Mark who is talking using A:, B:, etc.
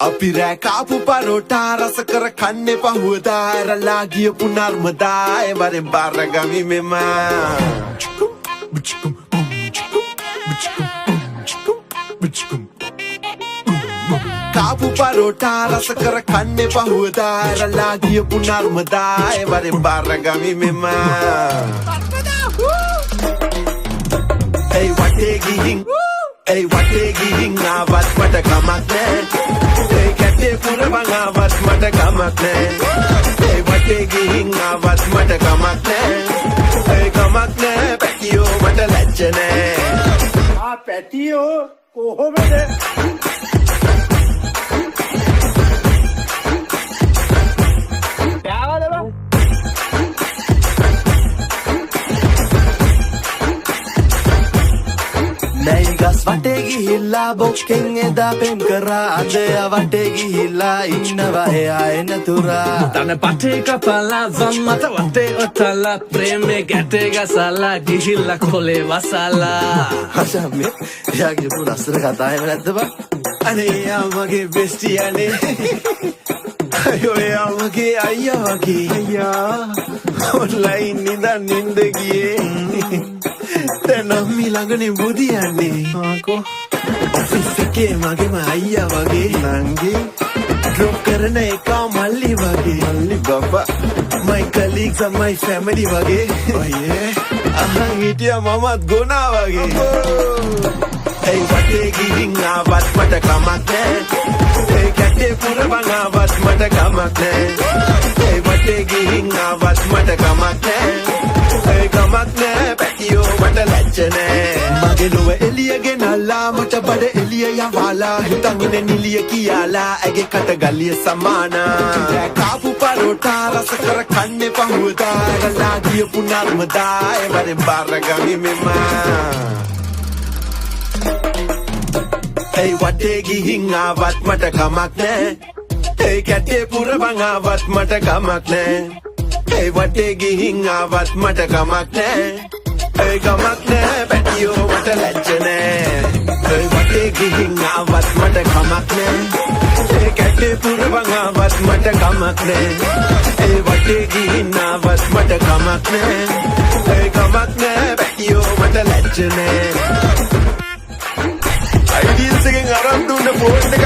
A: අපි රෑ කාපු පරෝටා රස කර කන්නේ පහුවදා ඇරලා ගියපු නර්මදා ඒ වරෙන් බාරගමි මෙම කාපු පරෝටා රස කර කන්නේ පහුවදා ඇරලා ගියපු නර්මදා ඒ වරෙන් බාරගමි මෙම ඒ වටේ ගිහින් ඒ වටේ ගිහින් ආවත් මට කමක් නෑ ඒ කැටේ පුරවන් ආවත් මට කමක් නෑ ඒ වටේ ගිහින් ආවත් මට කමක් නෑ ඒ කමක් නෑ පැටියෝ මට ලැජ්ජ නෑ
B: පැටියෝ කොහොමද
A: ගස් වටේ ගිහිල්ලා බොක්කෙන් එදා පෙම් කරා අද වටේ ගිහිල්ලා ඉන්නවා එයා එනතුරා
C: තන පටේ කපලා වම් මත වටේ ඔතලා ප්‍රේමේ ගැටේ ගසලා ගිහිල්ලා කොලේ වසලා
A: හෂාමේ එයාගේ පුරස්තර කතා එහෙම නැද්ද බං අනේ එයා මගේ බෙස්ටි අනේ අයෝ එයා මගේ අයියා වගේ අයියා ඔන්ලයින් නිදන් නින්ද ගියේ දැන් අම්මි ළඟනේ බුදියන්නේ ආකෝ ඔෆිස් එකේ මගේම අයියා වගේ නංගි ඩ්‍රොප් කරන එක මල්ලි වගේ මල්ලි බබා my colleagues and my family වගේ ඔයේ අහන් හිටියා මමත් ගොනා වගේ ඒ වටේ ගිහින් ආවත් මට කමක් නෑ ඒ කැටේ පුරවන් ආවත් මට කමක් නෑ ඒ වටේ ගිහින් ආවත් මට කමක් නෑ ඒ කමක් නෑ පැටියෝ මට ලැජ්ජ නෑ මගේ ලොව එළිය ගෙනල්ලා මට බඩ එළිය යවාලා හිතන් ඉන්නේ නිලිය කියලා ඇගේ කට ගලිය සමාන කාපු පරෝටා රස කර කන්නේ පහුවදා ගලා ගියපු නර්මදා ඒ වරෙන් බාරගමි මෙම ඒ වටේ ගිහින් ආවත් මට කමක් නෑ ඒ කැටේ පුරවන් ආවත් මට කමක් නෑ ඒ වටේ ගිහින් ආවත් මට කමක් නෑ ඒ කමක් නෑ පැටියෝ මට ලැජ්ජ නෑ ඒ වටේ ගිහින් ආවත් මට කමක් නෑ ඒ කැටේ පුරවන් ආවත් මට කමක් නෑ ඒ වටේ ගිහින් ආවත් මට කමක් නෑ ඒ කමක් නෑ පැටියෝ මට ලැජ්ජ නෑ අයිඩියල්ස් එකෙන් අරන් දුන්න ෆෝන් එක